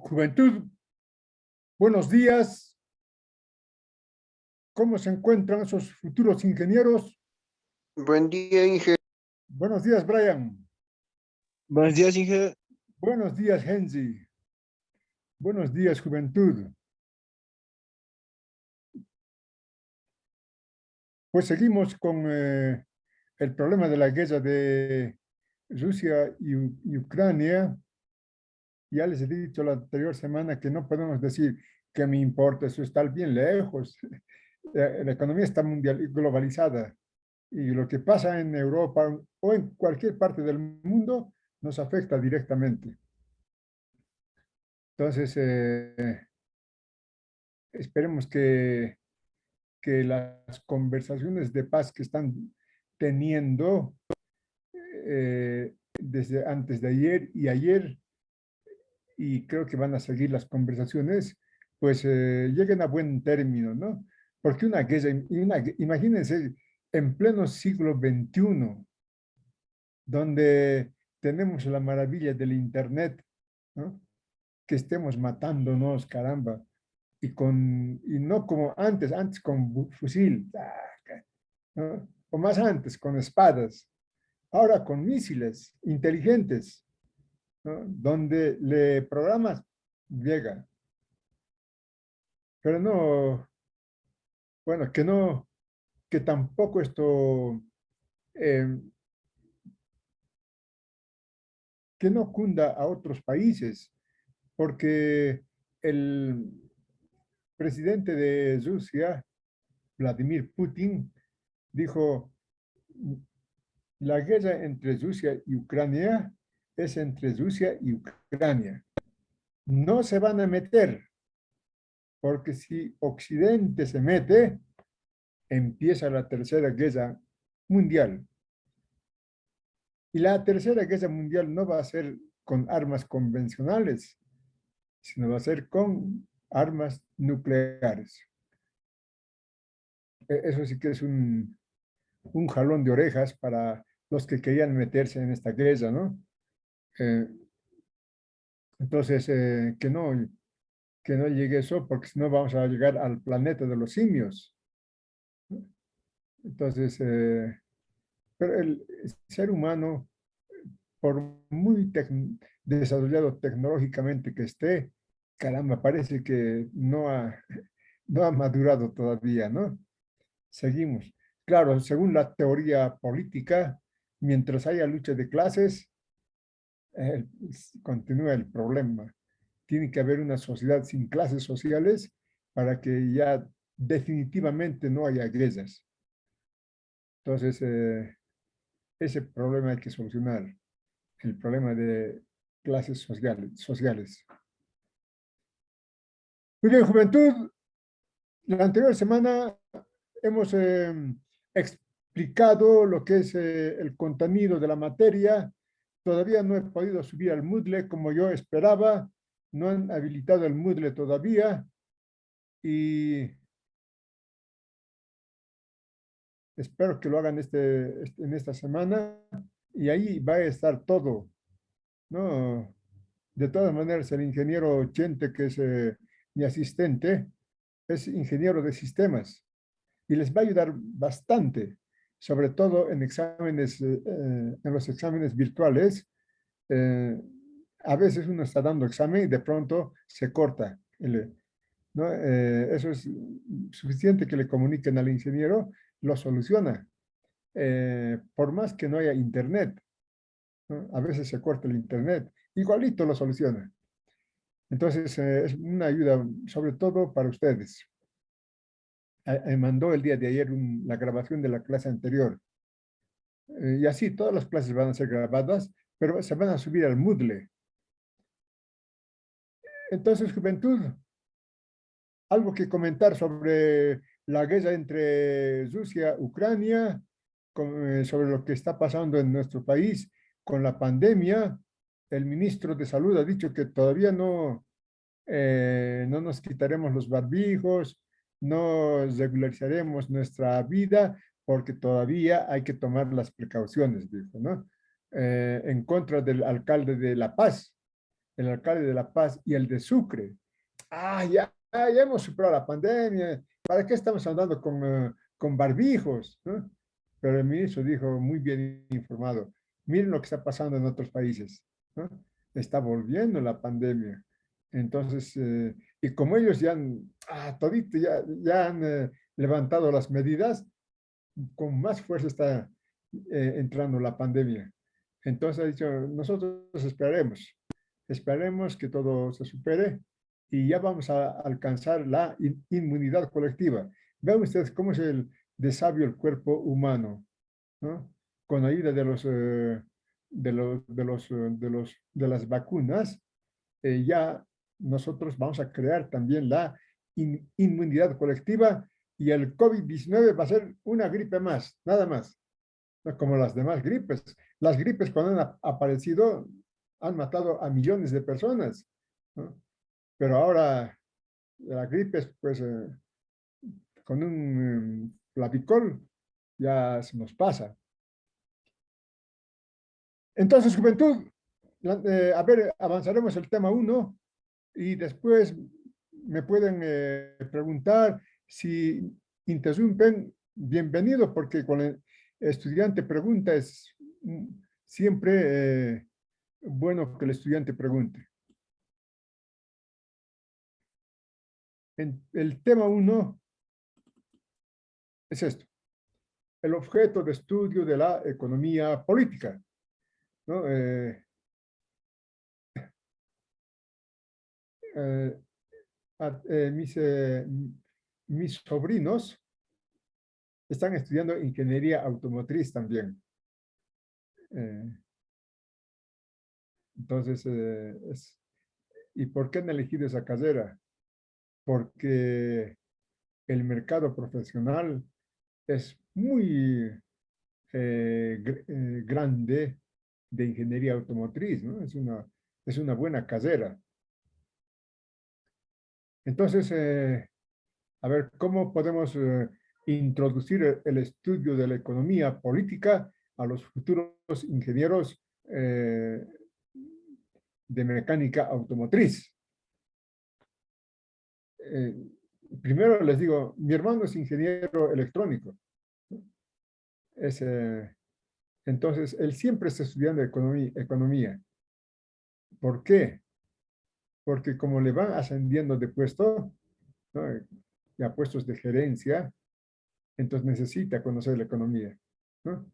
Juventud, buenos días. ¿Cómo se encuentran esos futuros ingenieros? Buen día, Inge. Buenos días, Brian. Buenos días, Inge. Buenos días, Henry. Buenos días, juventud. Pues seguimos con el problema de la guerra de Rusia y Ucrania. Ya les he dicho la anterior semana que no podemos decir que me importa, eso está bien lejos. La economía está mundial, globalizada. Y lo que pasa en Europa o en cualquier parte del mundo nos afecta directamente. Entonces, esperemos que las conversaciones de paz que están teniendo desde antes de ayer y ayer, y creo que van a seguir las conversaciones, pues lleguen a buen término, ¿no? Porque una guerra, imagínense, en pleno siglo XXI, donde tenemos la maravilla del Internet, ¿no? Que estemos matándonos, caramba, y no como antes con fusil, ¿no? O más antes, con espadas, ahora con misiles inteligentes, ¿no? Donde le programas, llega. Pero no, bueno, que tampoco esto, eh, que no cunda a otros países, porque el presidente de Rusia, Vladimir Putin, dijo, la guerra entre Rusia y Ucrania es entre Rusia y Ucrania. No se van a meter, porque si Occidente se mete, empieza la tercera guerra mundial. Y la tercera guerra mundial no va a ser con armas convencionales, sino va a ser con armas nucleares. Eso sí que es un jalón de orejas para los que querían meterse en esta guerra, ¿no? Eh, entonces, que no llegue eso, porque si no vamos a llegar al planeta de los simios, ¿no? Entonces, pero el ser humano, por muy desarrollado tecnológicamente que esté, caramba, parece que no ha madurado todavía, ¿no? Seguimos. Claro, según la teoría política, mientras haya lucha de clases, eh, continúa el problema. Tiene que haber una sociedad sin clases sociales para que ya definitivamente no haya guerras. Entonces, ese problema hay que solucionar, el problema de clases sociales. Muy bien, juventud. La anterior semana hemos explicado lo que es el contenido de la materia. Todavía no he podido subir al Moodle como yo esperaba. No han habilitado el Moodle todavía. Y espero que lo hagan en esta semana. Y ahí va a estar todo, ¿no? De todas maneras, el ingeniero Chente, que es mi asistente, es ingeniero de sistemas y les va a ayudar bastante, sobre todo en exámenes, en los exámenes virtuales. Eh, a veces uno está dando examen y de pronto se corta. ¿No? Eso es suficiente que le comuniquen al ingeniero, lo soluciona. Por más que no haya internet, ¿no? A veces se corta el internet, igualito lo soluciona. Entonces, es una ayuda sobre todo para ustedes. Mandó el día de ayer la grabación de la clase anterior. Y así todas las clases van a ser grabadas, pero se van a subir al Moodle. Entonces, juventud, algo que comentar sobre la guerra entre Rusia y Ucrania, sobre lo que está pasando en nuestro país con la pandemia. El ministro de Salud ha dicho que todavía no nos quitaremos los barbijos, no regularizaremos nuestra vida porque todavía hay que tomar las precauciones, dijo, ¿no? En contra del alcalde de La Paz, el alcalde de La Paz y el de Sucre. Ya hemos superado la pandemia. ¿Para qué estamos andando con barbijos? ¿No? Pero el ministro dijo, muy bien informado, miren lo que está pasando en otros países, ¿no? Está volviendo la pandemia. Entonces, y como ellos ya han, todito ya han levantado las medidas, con más fuerza está entrando la pandemia. Entonces ha dicho, nosotros esperaremos que todo se supere y ya vamos a alcanzar la inmunidad colectiva. Vean ustedes cómo es de sabio el cuerpo humano, ¿no? Con ayuda de las vacunas, ya nosotros vamos a crear también la inmunidad colectiva y el COVID-19 va a ser una gripe más, nada más, no como las demás gripes. Las gripes cuando han aparecido han matado a millones de personas, ¿no? Pero ahora la gripe, pues con un clavicol ya se nos pasa. Entonces, juventud, a ver, avanzaremos el tema 1 y después me pueden preguntar si interrumpen, bienvenido, porque con el estudiante pregunta es siempre bueno que el estudiante pregunte. El tema 1 es esto, el objeto de estudio de la economía política, ¿no? Eh, mis sobrinos están estudiando ingeniería automotriz también. Entonces, ¿y por qué han elegido esa carrera? Porque el mercado profesional es muy grande de ingeniería automotriz, ¿no? Es una buena carrera. Entonces, a ver, ¿cómo podemos introducir el estudio de la economía política a los futuros ingenieros de mecánica automotriz? Eh, Primero les digo, mi hermano es ingeniero electrónico. Es, entonces, él siempre está estudiando economía. ¿Por qué? Porque como le van ascendiendo de puesto, ¿no? A puestos de gerencia, entonces necesita conocer la economía, ¿no?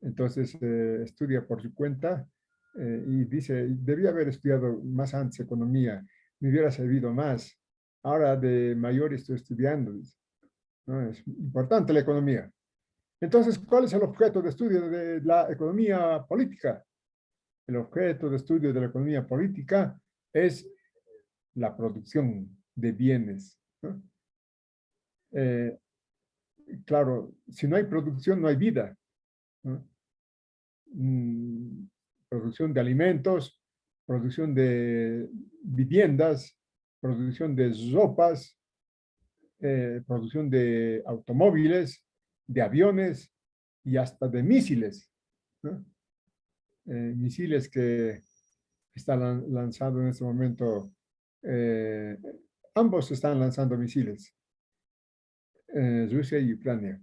Entonces estudia por su cuenta y dice, debía haber estudiado más antes economía, me hubiera servido más. Ahora de mayor estoy estudiando, ¿no? Es importante la economía. Entonces, ¿cuál es el objeto de estudio de la economía política? El objeto de estudio de la economía política es la producción de bienes, ¿no? Eh, claro, si no hay producción, no hay vida, ¿no? Producción de alimentos, producción de viviendas, producción de ropas, producción de automóviles, de aviones y hasta de misiles, ¿no? Misiles que están lanzando en este momento, eh, ambos están lanzando misiles, Rusia y Ucrania.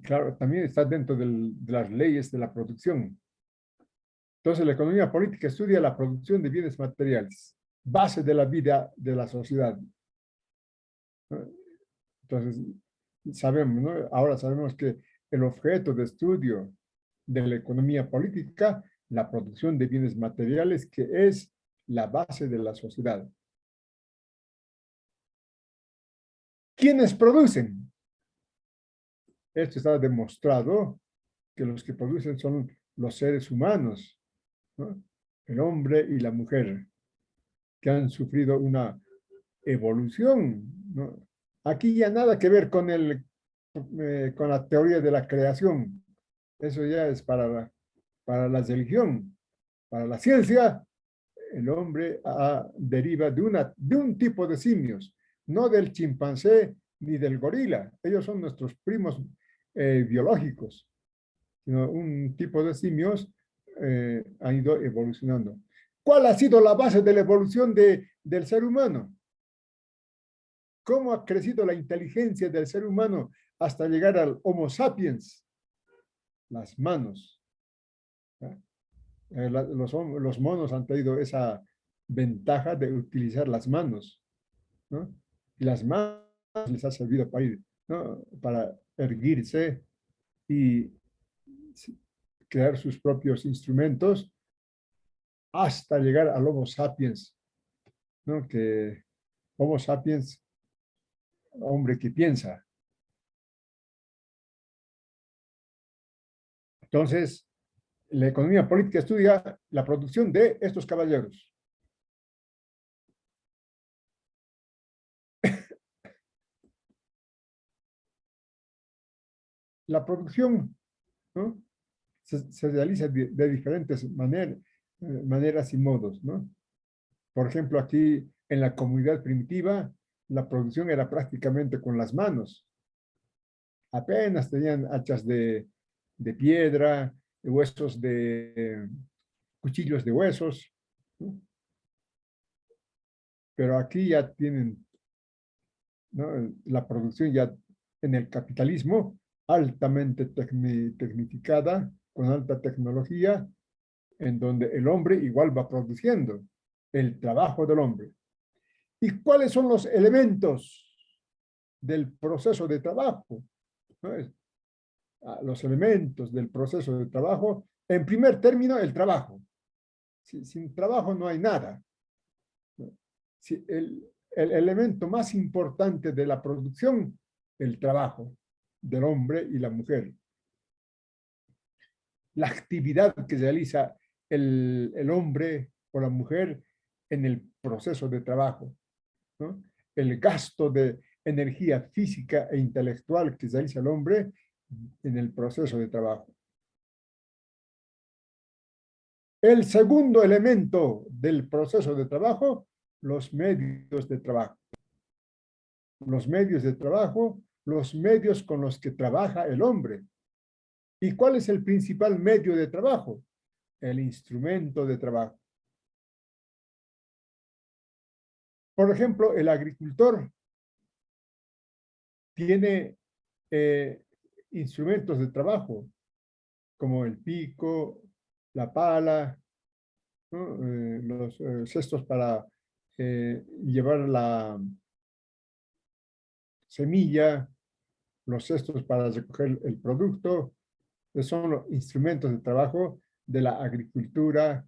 Claro, también está dentro de las leyes de la producción. Entonces, la economía política estudia la producción de bienes materiales, base de la vida de la sociedad, ¿no? Entonces, sabemos, ¿no? Ahora sabemos que el objeto de estudio de la economía política, la producción de bienes materiales, que es la base de la sociedad. ¿Quiénes producen? Esto está demostrado que los que producen son los seres humanos, ¿no? El hombre y la mujer, que han sufrido una evolución, ¿no? Aquí ya nada que ver con la teoría de la creación. Eso ya es para la religión. Para la ciencia, el hombre deriva de un tipo de simios, no del chimpancé ni del gorila. Ellos son nuestros primos biológicos, sino un tipo de simios ha ido evolucionando. ¿Cuál ha sido la base de la evolución del ser humano? ¿Cómo ha crecido la inteligencia del ser humano hasta llegar al Homo sapiens? Las manos. Los monos han tenido esa ventaja de utilizar las manos, ¿no? Y las manos les ha servido para ir, ¿no? Para erguirse y crear sus propios instrumentos hasta llegar al Homo sapiens, ¿no? Que Homo sapiens, hombre que piensa. Entonces, la economía política estudia la producción de estos caballeros. La producción, ¿no? Se realiza de diferentes maneras y modos, ¿no? Por ejemplo, aquí en la comunidad primitiva, la producción era prácticamente con las manos. Apenas tenían hachas de piedra, huesos cuchillos de huesos, ¿no? Pero aquí ya tienen, ¿no? La producción ya en el capitalismo altamente tecnificada, con alta tecnología, en donde el hombre igual va produciendo el trabajo del hombre. ¿Y cuáles son los elementos del proceso de trabajo? ¿No? Los elementos del proceso de trabajo, en primer término, el trabajo. Sin trabajo no hay nada. El elemento más importante de la producción, el trabajo del hombre y la mujer. La actividad que realiza el hombre o la mujer en el proceso de trabajo, ¿no? El gasto de energía física e intelectual que realiza el hombre en el proceso de trabajo. El segundo elemento del proceso de trabajo, los medios de trabajo. Los medios de trabajo, los medios con los que trabaja el hombre. ¿Y cuál es el principal medio de trabajo? El instrumento de trabajo. Por ejemplo, el agricultor tiene instrumentos de trabajo, como el pico, la pala, ¿no? Los cestos para llevar la semilla, los cestos para recoger el producto, son los instrumentos de trabajo de la agricultura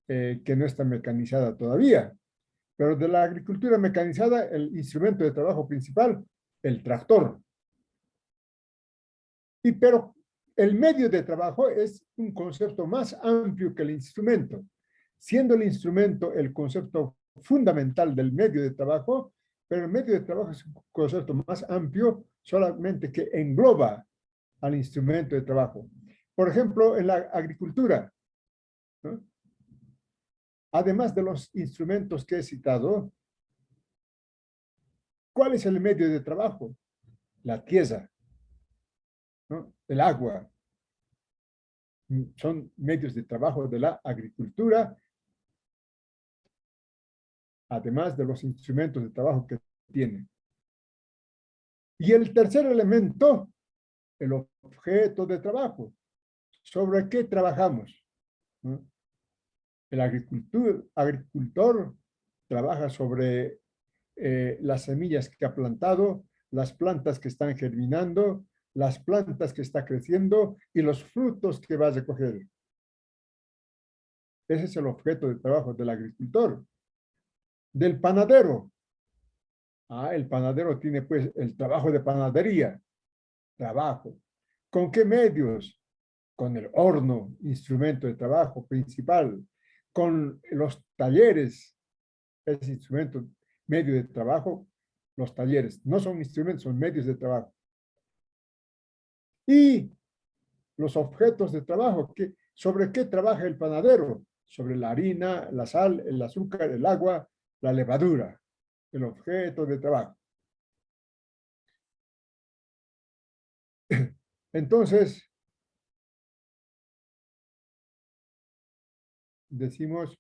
que no está mecanizada todavía. Pero de la agricultura mecanizada, el instrumento de trabajo principal, el tractor. Pero el medio de trabajo es un concepto más amplio que el instrumento. Siendo el instrumento el concepto fundamental del medio de trabajo, pero el medio de trabajo es un concepto más amplio, solamente que engloba al instrumento de trabajo. Por ejemplo, en la agricultura, ¿no? Además de los instrumentos que he citado, ¿cuál es el medio de trabajo? La tierra, ¿no? El agua. Son medios de trabajo de la agricultura, además de los instrumentos de trabajo que tiene. Y el tercer elemento, el objeto de trabajo. ¿Sobre qué trabajamos? ¿No? El agricultor trabaja sobre las semillas que ha plantado, las plantas que están germinando, las plantas que está creciendo y los frutos que va a recoger. Ese es el objeto de trabajo del agricultor. Del panadero. El panadero tiene pues el trabajo de panadería. Trabajo. ¿Con qué medios? Con el horno, instrumento de trabajo principal. Con los talleres, ese instrumento, medio de trabajo, los talleres. No son instrumentos, son medios de trabajo. Y los objetos de trabajo, ¿sobre qué trabaja el panadero? Sobre la harina, la sal, el azúcar, el agua, la levadura, el objeto de trabajo. Entonces, decimos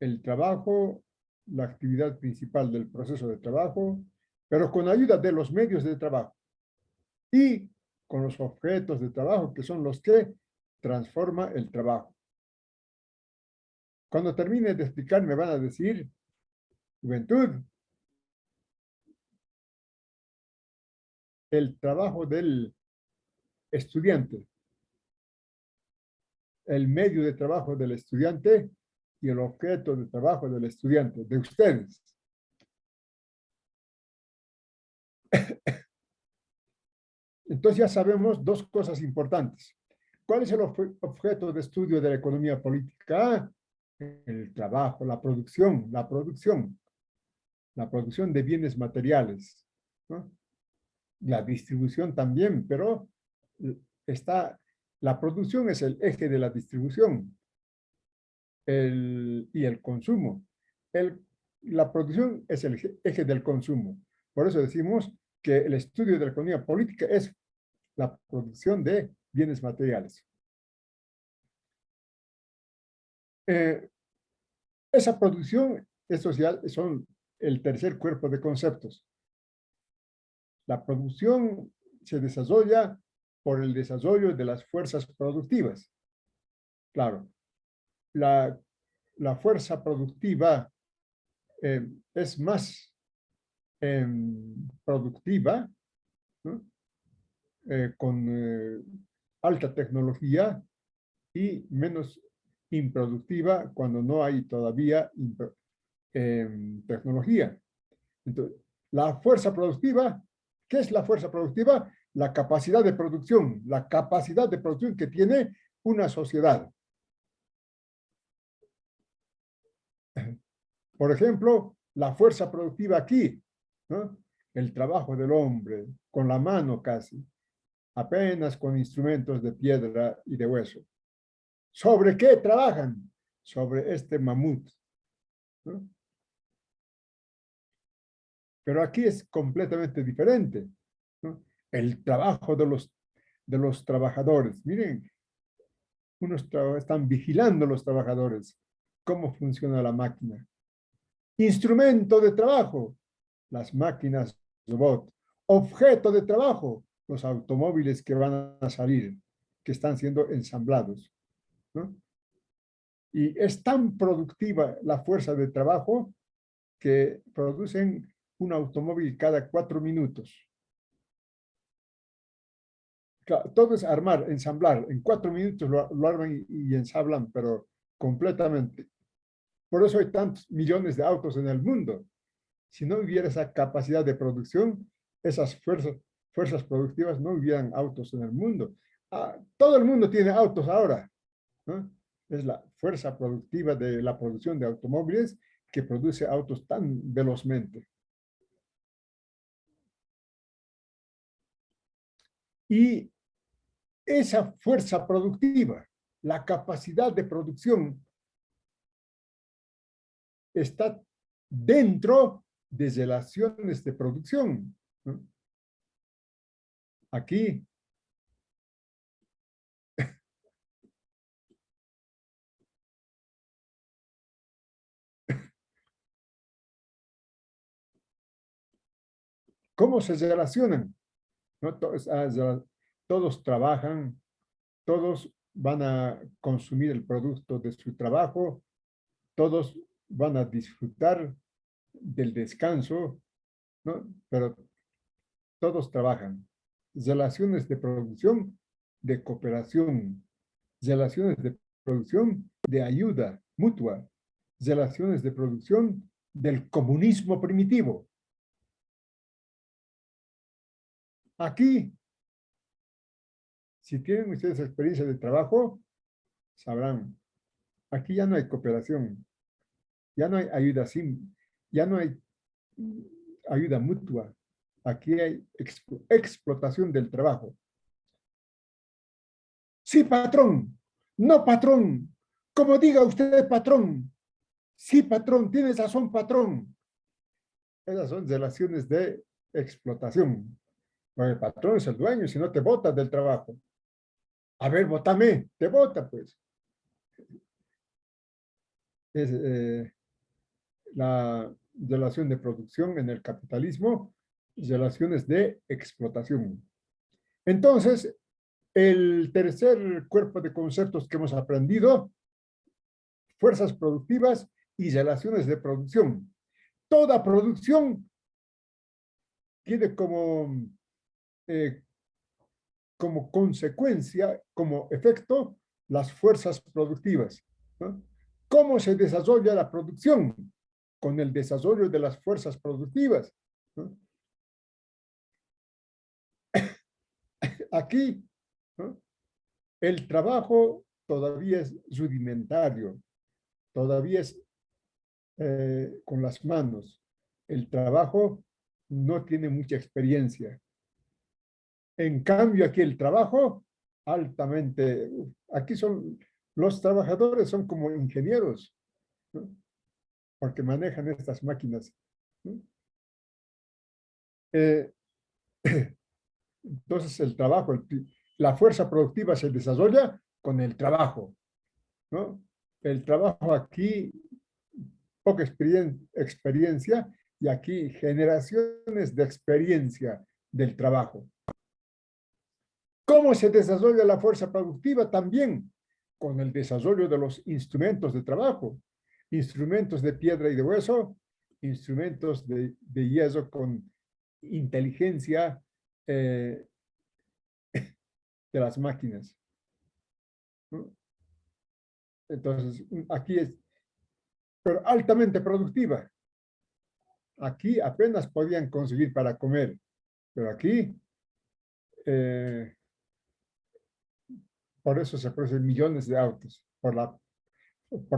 el trabajo, la actividad principal del proceso de trabajo, pero con ayuda de los medios de trabajo y con los objetos de trabajo que son los que transforma el trabajo. Cuando termine de explicar me van a decir, juventud, el trabajo del estudiante, el medio de trabajo del estudiante y el objeto de trabajo del estudiante, de ustedes. Entonces ya sabemos dos cosas importantes. ¿Cuál es el objeto de estudio de la economía política? El trabajo, la producción de bienes materiales, ¿no? La distribución también, pero la producción es el eje de la distribución y el consumo. La producción es el eje del consumo. Por eso decimos que el estudio de la economía política es la producción de bienes materiales. Esa producción es social, son el tercer cuerpo de conceptos. La producción se desarrolla por el desarrollo de las fuerzas productivas. Claro, la fuerza productiva es más productiva, ¿no? Con alta tecnología y menos improductiva cuando no hay todavía tecnología. Entonces, la fuerza productiva, ¿qué es la fuerza productiva? La capacidad de producción que tiene una sociedad. Por ejemplo, la fuerza productiva aquí, ¿no? El trabajo del hombre, con la mano casi, apenas con instrumentos de piedra y de hueso. ¿Sobre qué trabajan? Sobre este mamut, ¿no? Pero aquí es completamente diferente, ¿no? El trabajo de los trabajadores. Miren, están vigilando los trabajadores cómo funciona la máquina. Instrumento de trabajo, las máquinas robot. Objeto de trabajo, los automóviles que van a salir, que están siendo ensamblados, ¿no? Y es tan productiva la fuerza de trabajo que producen un automóvil cada 4 minutos. Todo es armar, ensamblar. En 4 minutos lo arman y ensamblan, pero completamente. Por eso hay tantos millones de autos en el mundo. Si no hubiera esa capacidad de producción, esas fuerzas productivas, no hubieran autos en el mundo. Todo el mundo tiene autos ahora, ¿no? Es la fuerza productiva de la producción de automóviles que produce autos tan velozmente. Y esa fuerza productiva, la capacidad de producción, está dentro de relaciones de producción, ¿no? Aquí, ¿cómo se relacionan? ¿No? Todos trabajan, todos van a consumir el producto de su trabajo, todos van a disfrutar del descanso, ¿no? Pero todos trabajan. Relaciones de producción, de cooperación, relaciones de producción, de ayuda mutua, relaciones de producción del comunismo primitivo. Aquí, si tienen ustedes experiencia de trabajo, sabrán, aquí ya no hay cooperación, ya no hay ayuda ya no hay ayuda mutua, aquí hay explotación del trabajo. Sí, patrón, no, patrón, como diga usted, patrón. Sí, patrón, tienes razón, patrón. Esas son relaciones de explotación. El patrón es el dueño, si no te botas del trabajo. A ver, bótame, te bota, pues. es la relación de producción en el capitalismo, relaciones de explotación. Entonces, el tercer cuerpo de conceptos que hemos aprendido, fuerzas productivas y relaciones de producción. Toda producción tiene eh, como consecuencia, como efecto, las fuerzas productivas, ¿no? ¿Cómo se desarrolla la producción? Con el desarrollo de las fuerzas productivas, ¿no? Aquí, ¿no? El trabajo todavía es rudimentario, todavía es con las manos. El trabajo no tiene mucha experiencia. En cambio, aquí el trabajo altamente, aquí son, los trabajadores son como ingenieros, ¿no? Porque manejan estas máquinas, ¿no? Eh, entonces, el trabajo, la fuerza productiva se desarrolla con el trabajo, ¿no? El trabajo aquí, poca experiencia, y aquí generaciones de experiencia del trabajo. ¿Cómo se desarrolla la fuerza productiva? También con el desarrollo de los instrumentos de trabajo, instrumentos de piedra y de hueso, instrumentos de hierro con inteligencia de las máquinas, ¿no? Entonces, aquí es, pero altamente productiva. Aquí apenas podían conseguir para comer, pero aquí, eh, por eso se producen millones de autos, por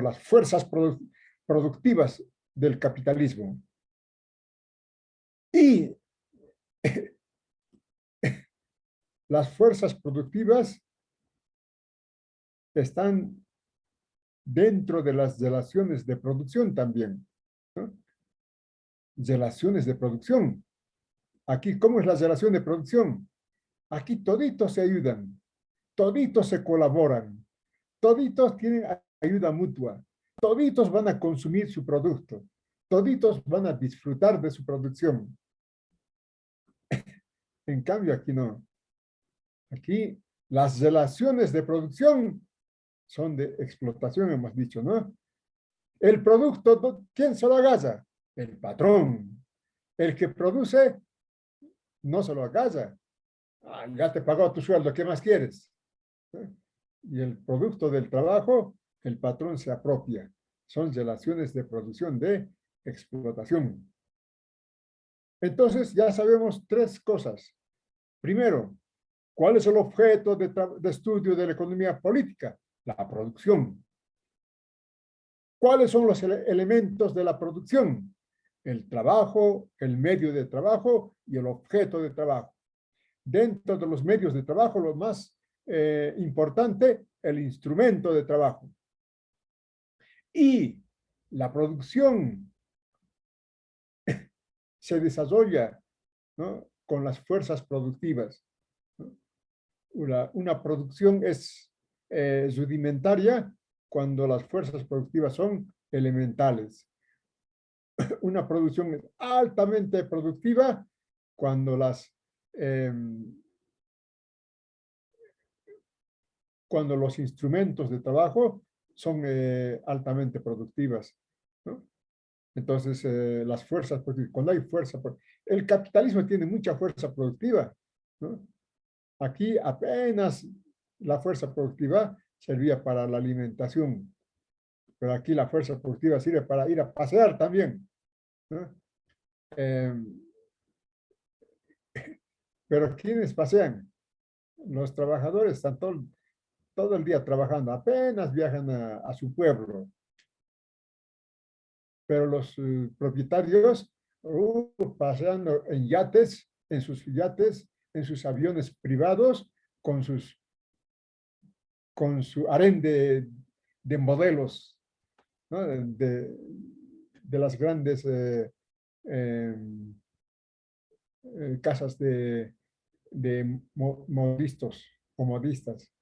las fuerzas productivas del capitalismo. Y las fuerzas productivas están dentro de las relaciones de producción también, ¿no? Relaciones de producción. Aquí, ¿cómo es la relación de producción? Aquí toditos se ayudan, toditos se colaboran, toditos tienen ayuda mutua, toditos van a consumir su producto, toditos van a disfrutar de su producción. En cambio, aquí no. Aquí las relaciones de producción son de explotación, hemos dicho, ¿no? El producto, ¿quién se lo agalla? El patrón. El que produce no se lo agalla. Ah, ya te pagó tu sueldo, ¿qué más quieres? Y el producto del trabajo, el patrón se apropia. Son relaciones de producción, de explotación. Entonces, ya sabemos tres cosas. Primero, ¿cuál es el objeto de estudio de la economía política? La producción. ¿Cuáles son los elementos de la producción? El trabajo, el medio de trabajo y el objeto de trabajo. Dentro de los medios de trabajo, lo más importante, el instrumento de trabajo. Y la producción se desarrolla, ¿no?, con las fuerzas productivas, ¿no? Una producción es rudimentaria cuando las fuerzas productivas son elementales. Una producción es altamente productiva cuando eh, cuando los instrumentos de trabajo son altamente productivas, ¿no? Entonces, las fuerzas, cuando hay fuerza, el capitalismo tiene mucha fuerza productiva, ¿no? Aquí apenas la fuerza productiva servía para la alimentación, pero aquí la fuerza productiva sirve para ir a pasear también, ¿no? Eh, pero ¿quiénes pasean? Los trabajadores están todo el día trabajando, apenas viajan a su pueblo, pero los propietarios paseando en yates, en sus yates, en sus aviones privados, con su harén de modelos, ¿no?, de las grandes eh, casas de modistas o modistas.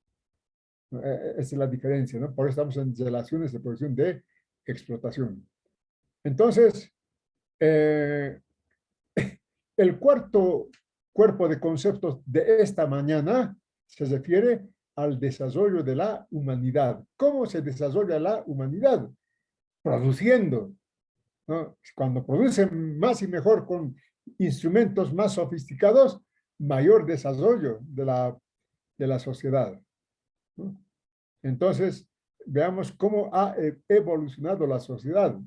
Esa es la diferencia, ¿no? Por eso estamos en relaciones de producción de explotación. Entonces, eh, el cuarto cuerpo de conceptos de esta mañana se refiere al desarrollo de la humanidad. ¿Cómo se desarrolla la humanidad? Produciendo, ¿no? Cuando producen más y mejor con instrumentos más sofisticados, mayor desarrollo de la sociedad, ¿no? Entonces, veamos cómo ha evolucionado la sociedad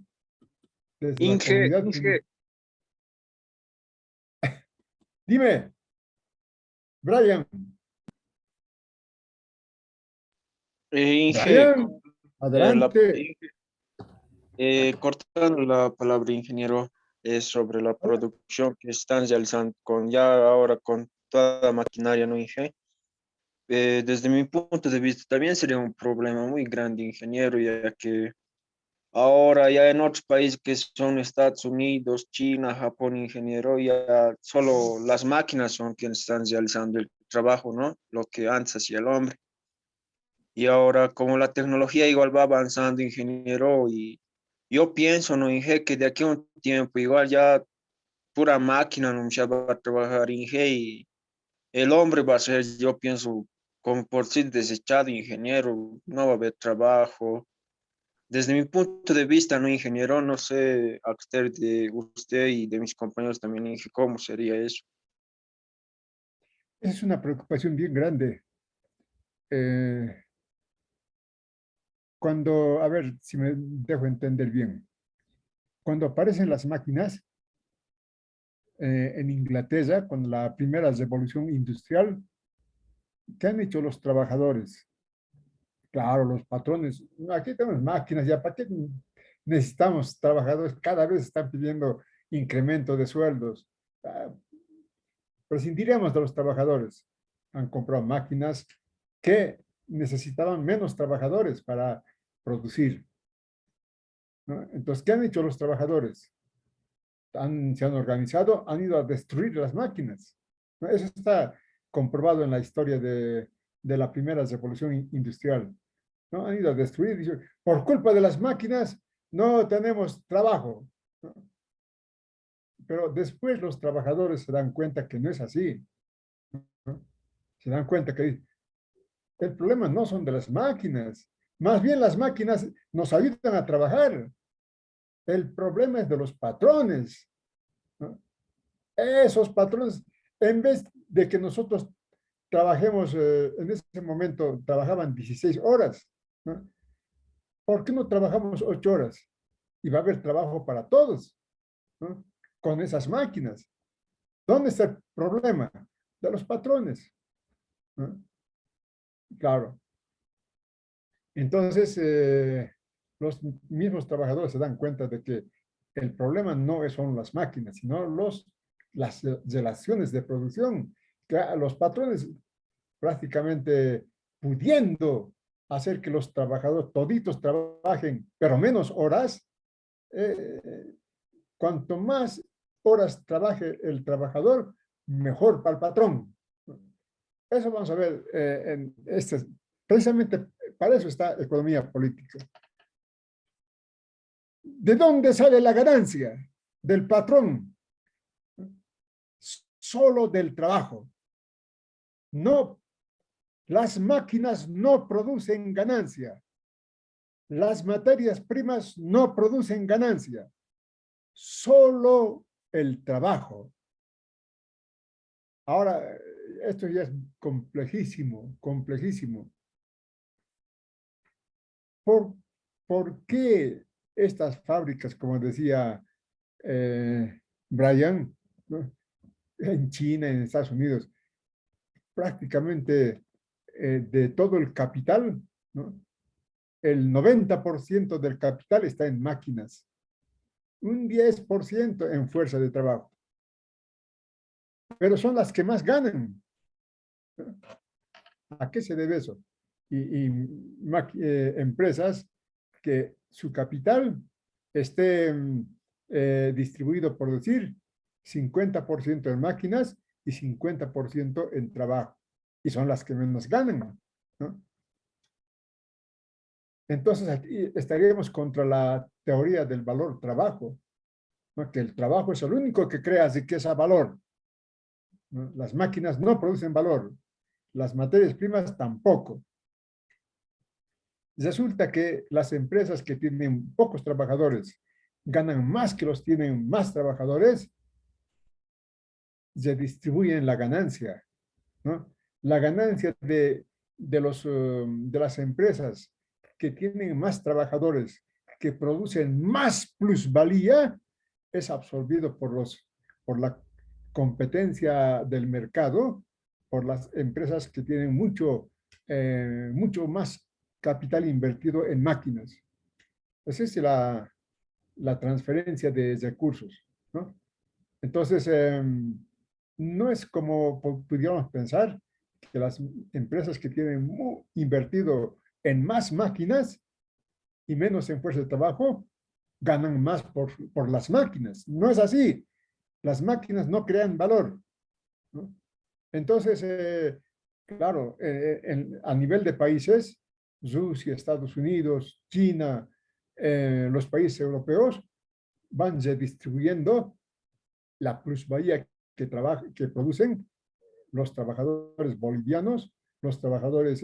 desde la comunidad. Inge, Dime, Brian, Inge, Brian, eh, la, adelante. Inge, cortando la palabra ingeniero, es sobre la producción que están realizando con ya ahora con toda la maquinaria, ¿no, Inge? Desde mi punto de vista también sería un problema muy grande, ingeniero, ya que ahora ya en otros países que son Estados Unidos, China, Japón, ingeniero, ya solo las máquinas son quienes están realizando el trabajo, ¿no? Lo que antes hacía el hombre. Y ahora como la tecnología igual va avanzando, ingeniero, y yo pienso, ¿no, Inge, que de aquí a un tiempo igual ya pura máquina no ya va a trabajar, Inge, y el hombre va a ser, yo pienso, como por sí desechado, ingeniero, no va a haber trabajo. Desde mi punto de vista, no ingeniero, no sé a usted, de usted y de mis compañeros también, Inge, cómo sería eso. Esa es una preocupación bien grande. Eh, Cuando, a ver si me dejo entender bien, cuando aparecen las máquinas en Inglaterra, con la primera revolución industrial, ¿qué han hecho los trabajadores? Claro, los patrones, aquí tenemos máquinas, ¿ya para qué necesitamos trabajadores? Cada vez están pidiendo incremento de sueldos. Ah, prescindiríamos de los trabajadores. Han comprado máquinas que necesitaban menos trabajadores para producir, ¿no? Entonces, ¿qué han hecho los trabajadores? Se han organizado, han ido a destruir las máquinas, ¿no? Eso está comprobado en la historia de la primera revolución industrial, ¿no? Han ido a destruir, dice, por culpa de las máquinas no tenemos trabajo, ¿no? Pero después los trabajadores se dan cuenta que no es así, ¿no? Se dan cuenta que el problema no son de las máquinas, más bien las máquinas nos ayudan a trabajar. El problema es de los patrones, ¿no? Esos patrones, en vez de que nosotros trabajemos, en ese momento trabajaban 16 horas, ¿no? ¿Por qué no trabajamos 8 horas? Y va a haber trabajo para todos, ¿no? Con esas máquinas. ¿Dónde está el problema? De los patrones, ¿no? Claro. Entonces, los mismos trabajadores se dan cuenta de que el problema no son las máquinas, sino las relaciones de producción, que a los patrones prácticamente pudiendo hacer que los trabajadores toditos trabajen, pero menos horas, eh, cuanto más horas trabaje el trabajador, mejor para el patrón. Eso vamos a ver en este, precisamente para eso está economía política. ¿De dónde sale la ganancia? Del patrón, solo del trabajo. No, las máquinas no producen ganancia. Las materias primas no producen ganancia. Solo el trabajo. Ahora, esto ya es complejísimo, complejísimo. ¿Por, por qué estas fábricas, como decía Brian, ¿no? En China, en Estados Unidos, prácticamente de todo el capital, ¿no? El 90% del capital está en máquinas, un 10% en fuerza de trabajo, pero son las que más ganan. ¿A qué se debe eso? Empresas que su capital esté distribuido, por decir, 50% en máquinas y 50% en trabajo. Y son las que menos ganan, ¿no? Entonces aquí estaríamos contra la teoría del valor trabajo, ¿no? Que el trabajo es el único que crea riqueza, valor, ¿no? Las máquinas no producen valor, las materias primas tampoco. Resulta que las empresas que tienen pocos trabajadores ganan más que los tienen más trabajadores, se distribuyen la ganancia, ¿no? La ganancia de las empresas que tienen más trabajadores, que producen más plusvalía, es absorbido por la competencia del mercado, por las empresas que tienen mucho más capital invertido en máquinas. Esa es la transferencia de recursos, ¿no? Entonces, no es como pudiéramos pensar que las empresas que tienen invertido en más máquinas y menos en fuerza de trabajo ganan más por las máquinas. No es así. Las máquinas no crean valor, ¿no? Entonces, claro, a nivel de países, Rusia, Estados Unidos, China, los países europeos van redistribuyendo la plusvalía que producen los trabajadores bolivianos, los trabajadores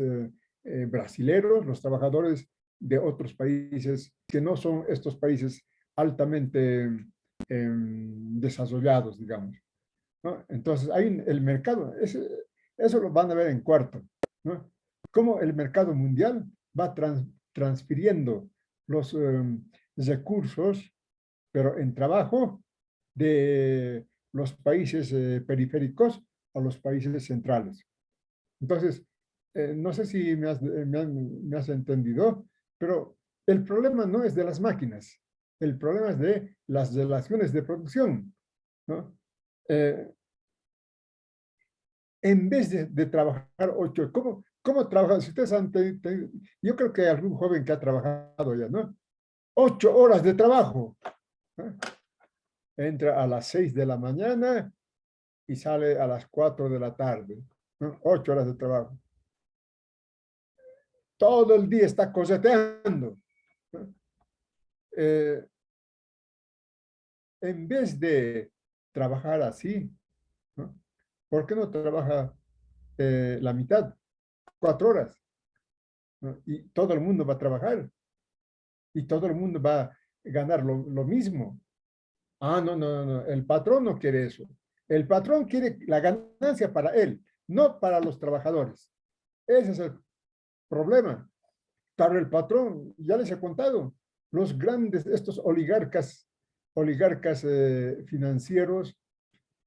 brasileros, los trabajadores de otros países que no son estos países altamente desarrollados, digamos, ¿no? Entonces, hay el mercado, eso lo van a ver en cuarto, ¿no? Cómo el mercado mundial va transfiriendo los recursos, pero en trabajo, de los países periféricos a los países centrales. Entonces, no sé si me has entendido, pero el problema no es de las máquinas, el problema es de las relaciones de producción, ¿no? En vez de trabajar 8, ¿cómo trabajan? Si ustedes yo creo que hay algún joven que ha trabajado ya, ¿no? 8 horas de trabajo, ¿no? Entra a las 6 de la mañana y sale a las 4 de la tarde, ¿no? 8 horas de trabajo. Todo el día está coseteando, ¿no? Eh, en vez de trabajar así, ¿no? ¿Por qué no trabaja la mitad, 4 horas? ¿No? Y todo el mundo va a trabajar y todo el mundo va a ganar lo mismo. Ah, no, no, no, el patrón no quiere eso. El patrón quiere la ganancia para él, no para los trabajadores. Ese es el problema. Para el patrón, ya les he contado, los grandes, estos oligarcas financieros,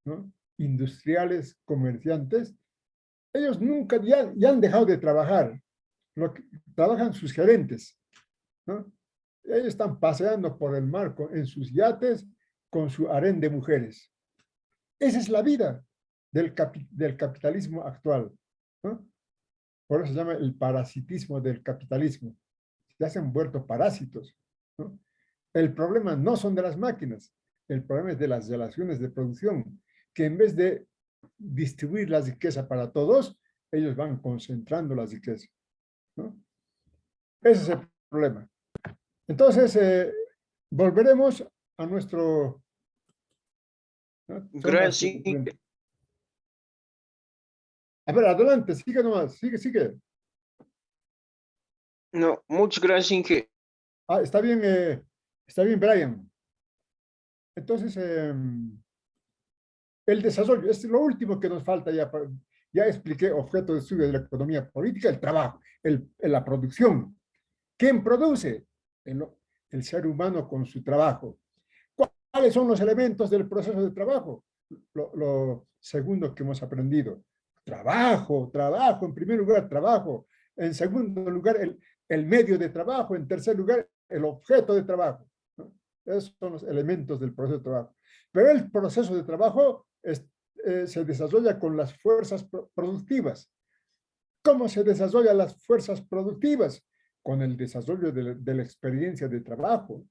¿no? Industriales, comerciantes, ellos nunca ya han dejado de trabajar. Trabajan sus gerentes, ¿no? Ellos están paseando por el mar en sus yates con su harén de mujeres. Esa es la vida del capitalismo actual, ¿no? Por eso se llama el parasitismo del capitalismo. Ya se han vuelto parásitos, ¿no? El problema no son de las máquinas, el problema es de las relaciones de producción, que en vez de distribuir la riqueza para todos, ellos van concentrando la riqueza, ¿no? Ese es el problema. Entonces, volveremos a nuestro... ¿no? Gracias, A ver, adelante, sigue nomás, sigue. no, muchas gracias, Inge. Ah, está bien, Brian. Entonces, el desarrollo es lo último que nos falta ya. Ya expliqué objeto de estudio de la economía política, el trabajo, la producción. ¿Quién produce? El ser humano con su trabajo. ¿Cuáles son los elementos del proceso de trabajo? Lo segundo que hemos aprendido. Trabajo, en primer lugar, trabajo. En segundo lugar, el medio de trabajo. En tercer lugar, el objeto de trabajo, ¿no? Esos son los elementos del proceso de trabajo. Pero el proceso de trabajo se desarrolla con las fuerzas productivas. ¿Cómo se desarrollan las fuerzas productivas? Con el desarrollo de la experiencia de trabajo,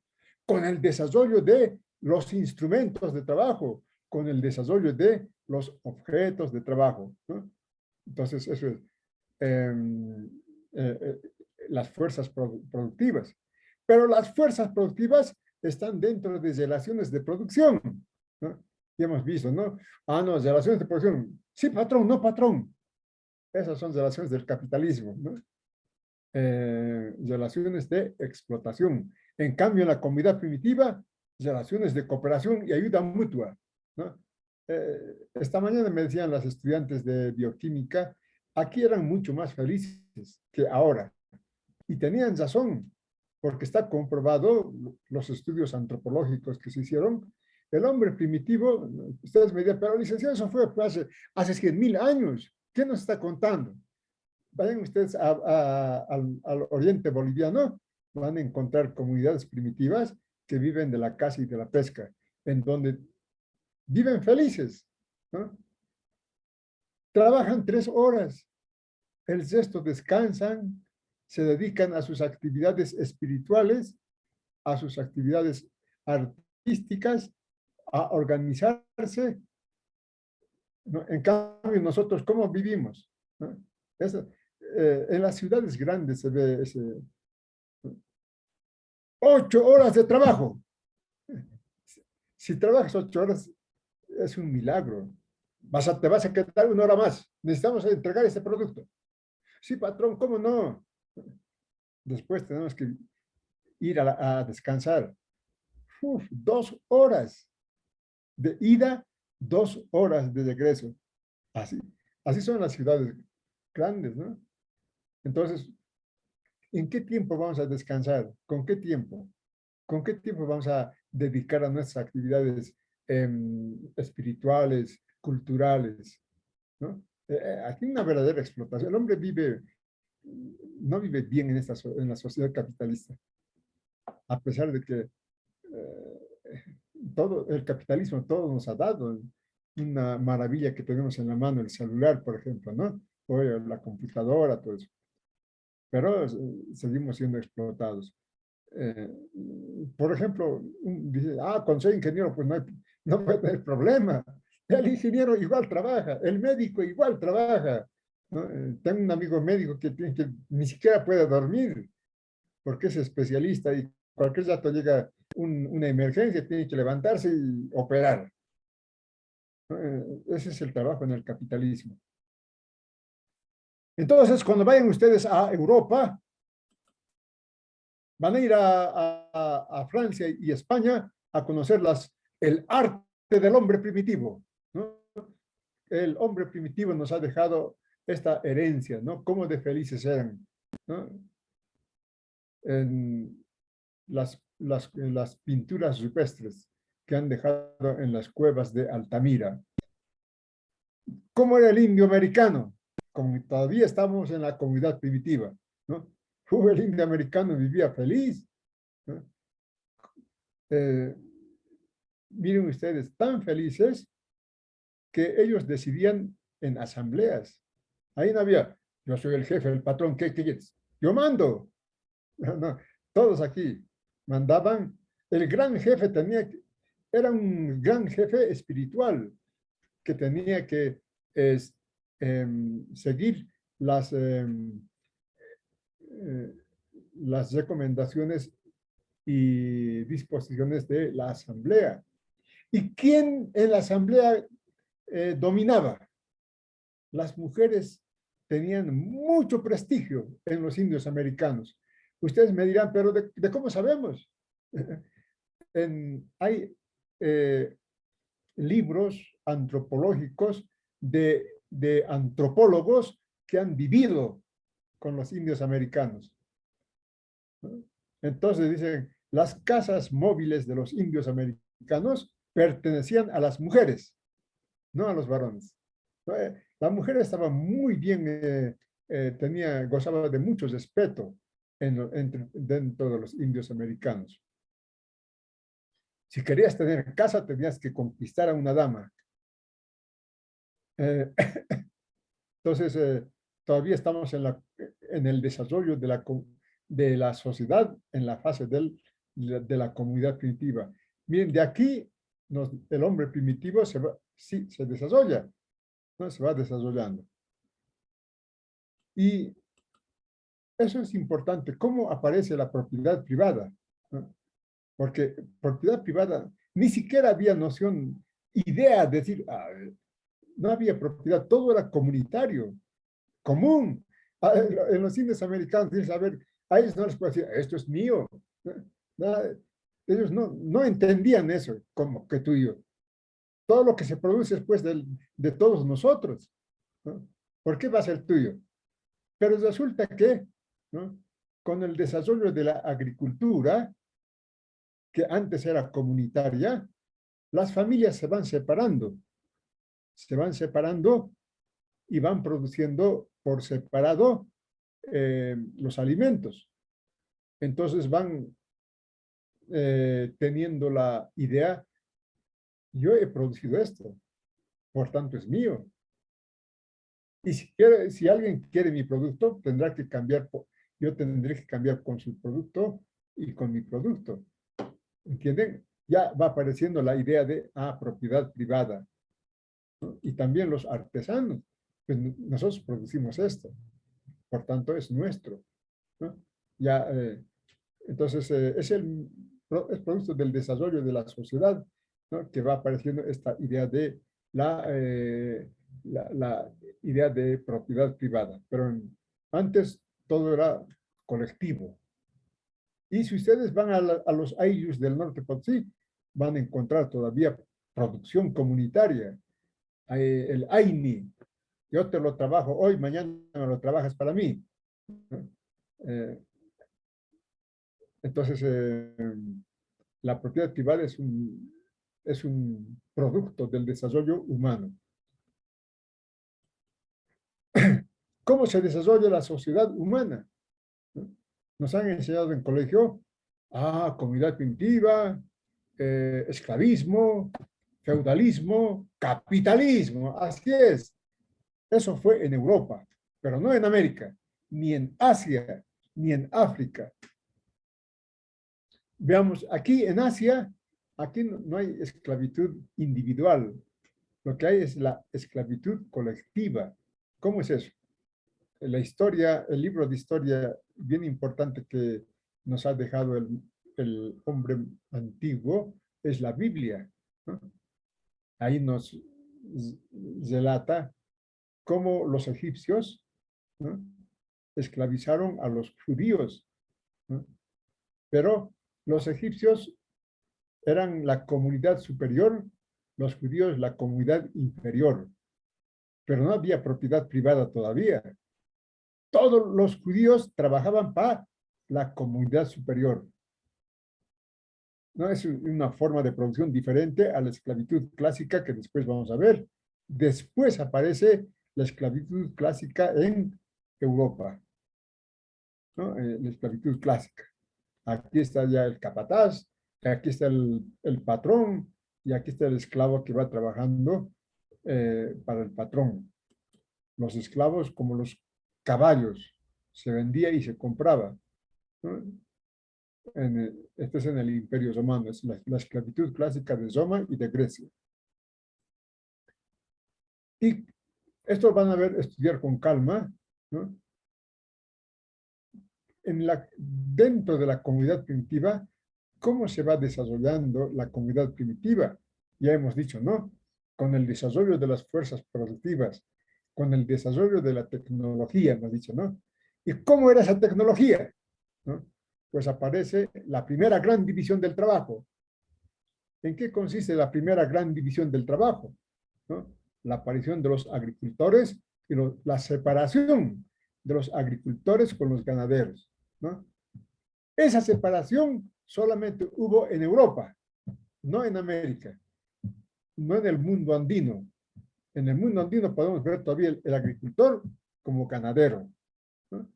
con el desarrollo de los instrumentos de trabajo, con el desarrollo de los objetos de trabajo, ¿no? Entonces, eso es. las fuerzas productivas. Pero las fuerzas productivas están dentro de relaciones de producción, ¿no? Ya hemos visto, ¿no? Ah, no, relaciones de producción. Sí, patrón, no, patrón. Esas son relaciones del capitalismo, ¿no? Relaciones de explotación. En cambio, en la comunidad primitiva, relaciones de cooperación y ayuda mutua, ¿no? Esta mañana me decían las estudiantes de bioquímica, aquí eran mucho más felices que ahora. Y tenían razón, porque está comprobado los estudios antropológicos que se hicieron. El hombre primitivo, ustedes me dirán, pero licenciado, eso fue hace 100.000 años. ¿Qué nos está contando? Vayan ustedes al oriente boliviano, van a encontrar comunidades primitivas que viven de la caza y de la pesca, en donde viven felices, ¿no? Trabajan 3 horas, el resto descansan, se dedican a sus actividades espirituales, a sus actividades artísticas, a organizarse, ¿no? En cambio, nosotros, ¿cómo vivimos? ¿No? En las ciudades grandes se ve ese 8 horas de trabajo. Si trabajas 8 horas, es un milagro. Te vas a quedar 1 hora más. Necesitamos entregar ese producto. Sí, patrón, ¿cómo no? Después tenemos que ir a descansar. 2 horas de ida, 2 horas de regreso. Así son las ciudades grandes, ¿no? Entonces, ¿en qué tiempo vamos a descansar? ¿Con qué tiempo? ¿Con qué tiempo vamos a dedicar a nuestras actividades espirituales, culturales? ¿No? Aquí hay una verdadera explotación. El hombre no vive bien en la sociedad capitalista, a pesar de que todo el capitalismo todo nos ha dado. Una maravilla que tenemos en la mano, el celular, por ejemplo, ¿no? O la computadora, todo eso. Pero seguimos siendo explotados. Eh, por ejemplo, dice, cuando soy ingeniero, pues no puede tener problema. El ingeniero igual trabaja, el médico igual trabaja, ¿no? Tengo un amigo médico que ni siquiera puede dormir porque es especialista y cualquier rato llega una emergencia, tiene que levantarse y operar. Ese es el trabajo en el capitalismo. Entonces, cuando vayan ustedes a Europa, van a ir a Francia y España a conocer el arte del hombre primitivo, ¿no? El hombre primitivo nos ha dejado esta herencia, ¿no? Cómo de felices eran, ¿no? En las pinturas rupestres que han dejado en las cuevas de Altamira. ¿Cómo era el indio americano? Como todavía estamos en la comunidad primitiva, ¿no? El indio americano vivía feliz, ¿no? Miren ustedes, tan felices que ellos decidían en asambleas. Ahí no había, yo soy el jefe, el patrón, ¿qué quieres? Yo mando. No, no, todos aquí mandaban. El gran jefe era un gran jefe espiritual que tenía que seguir eh, las recomendaciones y disposiciones de la asamblea. ¿Y quién en la asamblea dominaba? Las mujeres tenían mucho prestigio en los indios americanos. Ustedes me dirán, pero ¿de cómo sabemos? Hay libros antropológicos de antropólogos que han vivido con los indios americanos, ¿no? Entonces dicen, las casas móviles de los indios americanos pertenecían a las mujeres, no a los varones. La mujer estaba muy bien, gozaba de mucho respeto dentro de los indios americanos. Si querías tener casa, tenías que conquistar a una dama. Eh, entonces, todavía estamos en el desarrollo de la sociedad, en la fase de la comunidad primitiva. Miren, de aquí el hombre primitivo sí, se desarrolla, ¿no? Se va desarrollando. Y eso es importante. ¿Cómo aparece la propiedad privada? ¿No? Porque propiedad privada, ni siquiera había noción, idea de decir, no había propiedad, todo era comunitario, común. En los indios americanos, a ver, a ellos no les puedo decir, esto es mío. Nada, ellos no entendían eso como que tuyo. Todo lo que se produce es pues de todos nosotros, ¿no? ¿Por qué va a ser tuyo? Pero resulta que, ¿no?, con el desarrollo de la agricultura, que antes era comunitaria, las familias se van separando y van produciendo por separado los alimentos. Entonces van teniendo la idea, yo he producido esto, por tanto es mío. Y si alguien quiere mi producto, tendrá que cambiar, yo tendré que cambiar con su producto y con mi producto. ¿Entienden? Ya va apareciendo la idea de propiedad privada, ¿no? Y también los artesanos, pues nosotros producimos esto, por tanto es nuestro, ¿no? Ya, entonces es producto del desarrollo de la sociedad, ¿no?, que va apareciendo esta idea de la idea de propiedad privada, pero antes todo era colectivo. Y si ustedes van a los ayllus del norte Potosí, van a encontrar todavía producción comunitaria. El AINI, yo te lo trabajo hoy, mañana me lo trabajas para mí. Eh, entonces, la propiedad privada es un producto del desarrollo humano. ¿Cómo se desarrolla la sociedad humana? Nos han enseñado en colegio, comunidad primitiva, esclavismo, feudalismo, capitalismo, así es. Eso fue en Europa, pero no en América, ni en Asia, ni en África. Veamos, aquí en Asia, aquí no hay esclavitud individual, lo que hay es la esclavitud colectiva. ¿Cómo es eso? La historia, el libro de historia bien importante que nos ha dejado el hombre antiguo es la Biblia, ¿no? Ahí nos relata cómo los egipcios, ¿no?, esclavizaron a los judíos, ¿no? Pero los egipcios eran la comunidad superior, los judíos la comunidad inferior, pero no había propiedad privada todavía. Todos los judíos trabajaban para la comunidad superior. No es una forma de producción diferente a la esclavitud clásica que después vamos a ver. Después aparece la esclavitud clásica en Europa, ¿no? La esclavitud clásica. Aquí está ya el capataz, aquí está el patrón y aquí está el esclavo que va trabajando para el patrón. Los esclavos como los caballos, se vendía y se compraba, ¿no? Esto es en el Imperio Romano, es la esclavitud clásica de Roma y de Grecia. Y esto van a ver, estudiar con calma, ¿no? Dentro de la comunidad primitiva, ¿cómo se va desarrollando la comunidad primitiva? Ya hemos dicho, ¿no? Con el desarrollo de las fuerzas productivas, con el desarrollo de la tecnología, hemos dicho, ¿no? ¿Y cómo era esa tecnología? ¿No? Pues aparece la primera gran división del trabajo. ¿En qué consiste la primera gran división del trabajo? ¿No? La aparición de los agricultores y la separación de los agricultores con los ganaderos, ¿no? Esa separación solamente hubo en Europa, no en América, no en el mundo andino. En el mundo andino podemos ver todavía el agricultor como ganadero, ¿no?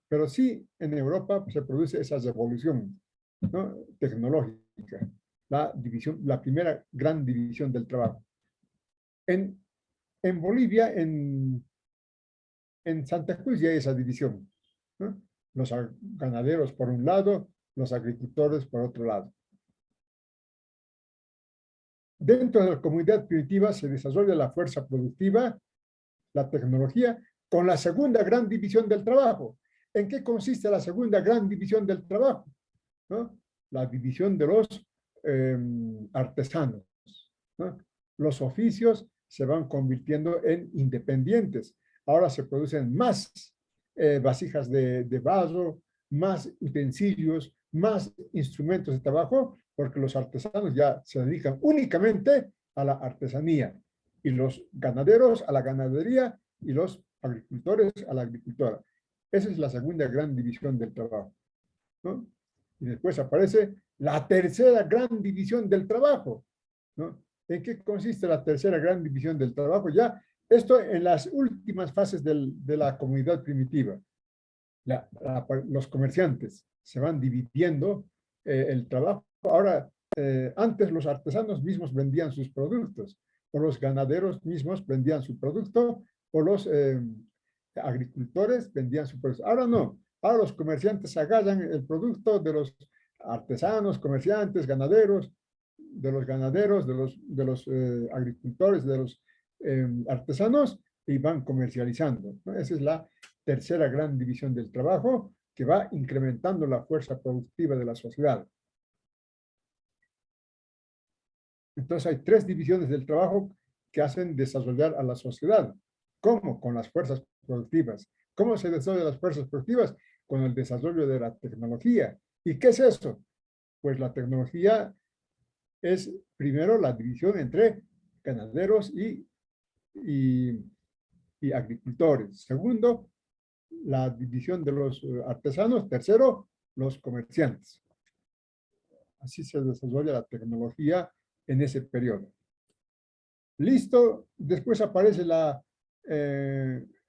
Pero sí en Europa se produce esa revolución, ¿no?, tecnológica, la primera gran división del trabajo. En Bolivia, en Santa Cruz ya hay esa división, ¿no? Los ganaderos por un lado, los agricultores por otro lado. Dentro de la comunidad primitiva se desarrolla la fuerza productiva, la tecnología, con la segunda gran división del trabajo, ¿En qué consiste la segunda gran división del trabajo? ¿No? La división de los artesanos, ¿no? Los oficios se van convirtiendo en independientes. Ahora se producen más vasijas de vaso, más utensilios, más instrumentos de trabajo, porque los artesanos ya se dedican únicamente a la artesanía y los ganaderos a la ganadería y los agricultores a la agricultura. Esa es la segunda gran división del trabajo, ¿no? Y después aparece la tercera gran división del trabajo, ¿no? ¿En qué consiste la tercera gran división del trabajo? Ya esto en las últimas fases de la comunidad primitiva. Los comerciantes se van dividiendo el trabajo. Ahora, antes los artesanos mismos vendían sus productos, o los ganaderos mismos vendían su producto, o los agricultores vendían su producto. Ahora no, ahora los comerciantes agarran el producto de los artesanos, comerciantes, ganaderos, de los agricultores, de los artesanos, y van comercializando, ¿no? Esa es la tercera gran división del trabajo que va incrementando la fuerza productiva de la sociedad. Entonces hay tres divisiones del trabajo que hacen desarrollar a la sociedad. ¿Cómo? Con las fuerzas productivas. ¿Cómo se desarrollan las fuerzas productivas? Con el desarrollo de la tecnología. ¿Y qué es eso? Pues la tecnología es primero la división entre ganaderos y agricultores. Segundo, la división de los artesanos. Tercero, los comerciantes. Así se desarrolla la tecnología en ese periodo. Listo. Después aparece la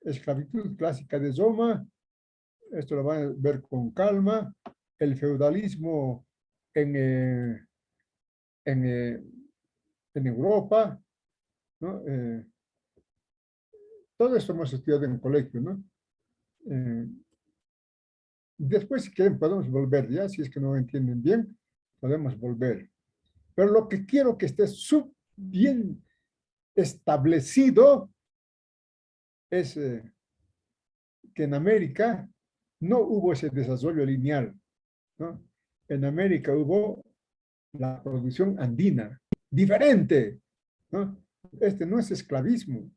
esclavitud clásica de Roma. Esto lo van a ver con calma. El feudalismo en, en, en Europa, ¿no? Todo esto hemos estudiado en el colegio, ¿no? Después, si quieren, podemos volver ya. Si es que no entienden bien, podemos volver. Pero lo que quiero que esté bien establecido es que en América no hubo ese desarrollo lineal, ¿no? En América hubo la producción andina, diferente, ¿no? Este no es esclavismo,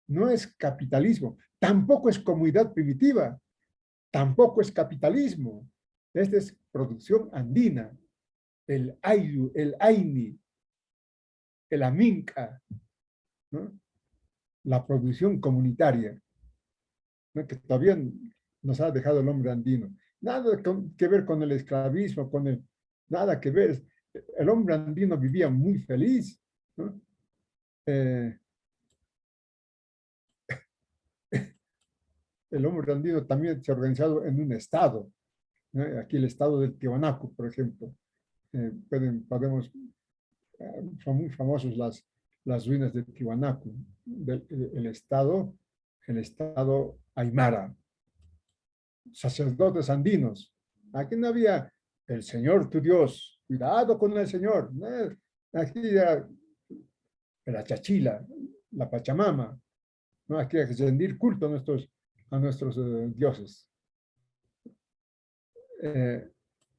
no es capitalismo, tampoco es comunidad primitiva, tampoco es capitalismo. Esta es producción andina, el ayu, el aini, el aminca, ¿no? La producción comunitaria, ¿no? Que todavía nos ha dejado el hombre andino. Nada que ver con el esclavismo, nada que ver. El hombre andino vivía muy feliz, ¿no? El hombre andino también se ha organizado en un estado, ¿no? Aquí el estado del Tiwanaku, por ejemplo. Podemos, son muy famosos las ruinas de Tiwanaku, el estado Aymara, sacerdotes andinos. Aquí no había el Señor tu Dios, cuidado con el Señor. Aquí era la Chachila, la Pachamama, ¿no? Aquí hay que rendir culto a nuestros dioses.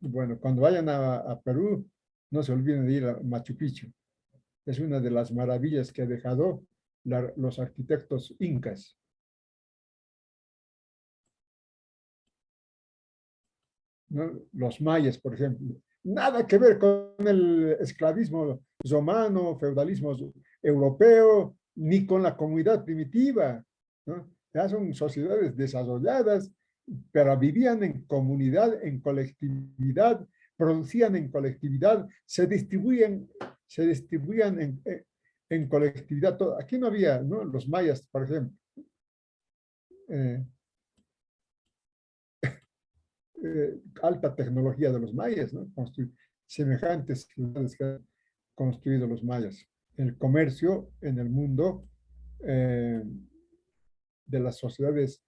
Bueno, cuando vayan a Perú, no se olviden de ir a Machu Picchu. Es una de las maravillas que ha dejado los arquitectos incas. ¿No? Los mayas, por ejemplo. Nada que ver con el esclavismo romano, feudalismo europeo, ni con la comunidad primitiva, ¿no? Ya son sociedades desarrolladas, pero vivían en comunidad, en colectividad, producían en colectividad, se distribuían en colectividad. Todo. Aquí no había, ¿no? Los mayas, por ejemplo. Alta tecnología de los mayas, ¿no? Semejantes ciudades que han construido los mayas. El comercio en el mundo de las sociedades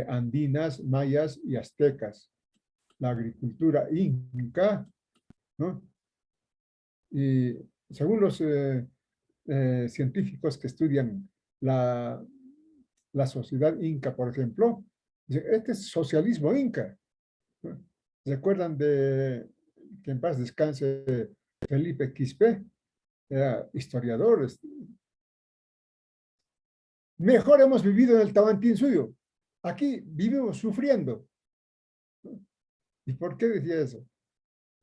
andinas, mayas y aztecas. La agricultura inca, ¿no? Y según los científicos que estudian la sociedad inca, por ejemplo, Este es socialismo inca, ¿no? ¿Se acuerdan de que en paz descanse Felipe Quispe? Era historiador. Mejor hemos vivido en el Tahuantinsuyo. Aquí vivimos sufriendo. ¿Y por qué decía eso?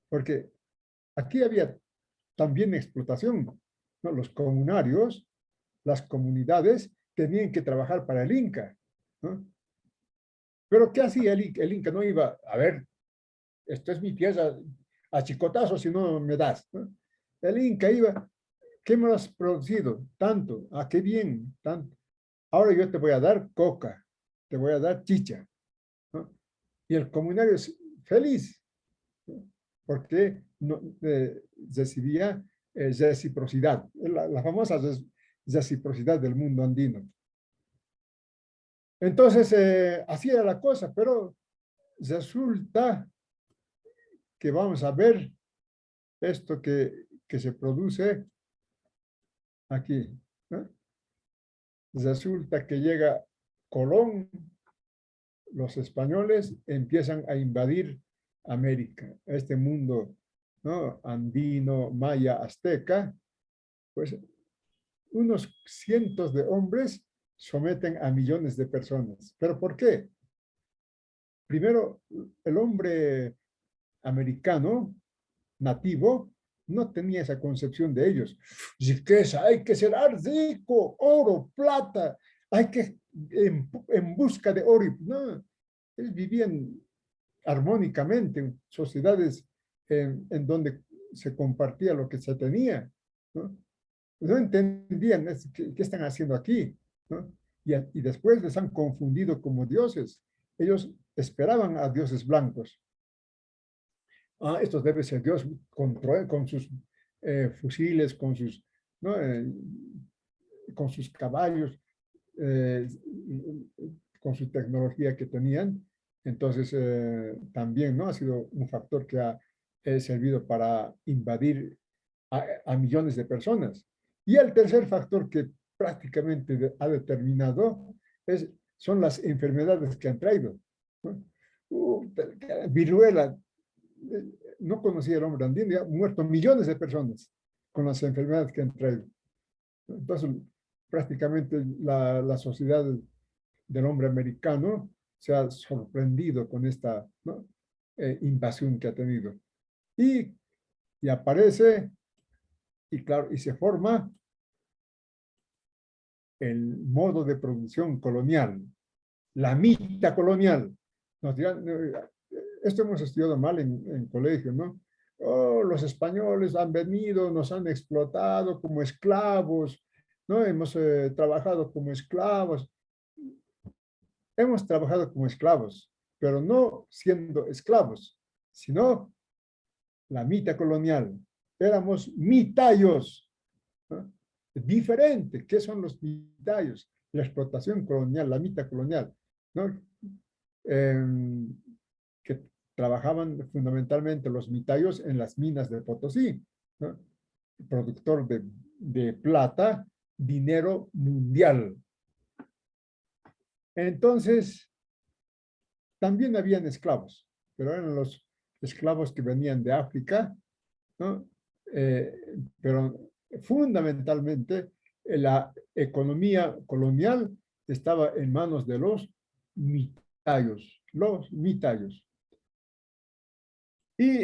Porque aquí había también explotación, ¿no? Los comunarios, las comunidades tenían que trabajar para el Inca, ¿no? Pero ¿qué hacía el Inca? El Inca no iba, a ver, esto es mi tierra, a chicotazos si no me das, ¿no? El Inca iba, ¿qué me has producido? Tanto, qué bien, tanto. Ahora yo te voy a dar coca, te voy a dar chicha, ¿no? Y el comunario es feliz, ¿no? Porque no, recibía reciprocidad, la famosa reciprocidad del mundo andino. Entonces, así era la cosa, pero resulta que vamos a ver esto que se produce aquí, ¿no? Resulta que llega Colón, los españoles empiezan a invadir América, este mundo, ¿no? Andino, maya, azteca, pues unos cientos de hombres someten a millones de personas. ¿Pero por qué? Primero, el hombre americano, nativo, no tenía esa concepción de ellos. Riqueza, hay que ser rico, oro, plata, hay que en busca de oro. No, ellos vivían armónicamente en sociedades en donde se compartía lo que se tenía, ¿no? No entendían qué están haciendo aquí, ¿no? Y después les han confundido como dioses. Ellos esperaban a dioses blancos. Esto debe ser Dios con sus fusiles, ¿no? Con sus caballos, eh, con su tecnología que tenían. Entonces, también, ¿no? Ha sido un factor que ha servido para invadir a millones de personas. Y el tercer factor que prácticamente ha determinado son las enfermedades que han traído, ¿no? Viruela, no conocía el hombre andino, ya han muerto millones de personas con las enfermedades que han traído. Entonces, prácticamente la sociedad del hombre americano se ha sorprendido con esta, ¿no? Invasión que ha tenido. Y aparece, y claro, y se forma el modo de producción colonial, la mitad colonial. Nos dirán, esto hemos estudiado mal en colegio, ¿no? Oh, los españoles han venido, nos han explotado como esclavos, ¿no? Hemos trabajado como esclavos. Hemos trabajado como esclavos, pero no siendo esclavos, sino la mitad colonial. Éramos mitayos, ¿no? Diferente. ¿Qué son los mitayos? La explotación colonial, la mitad colonial, ¿no? Que trabajaban fundamentalmente los mitayos en las minas de Potosí, ¿no? Productor de plata, dinero mundial. Entonces, también habían esclavos, pero eran los esclavos que venían de África, ¿no? Pero fundamentalmente la economía colonial estaba en manos de los mitayos, Y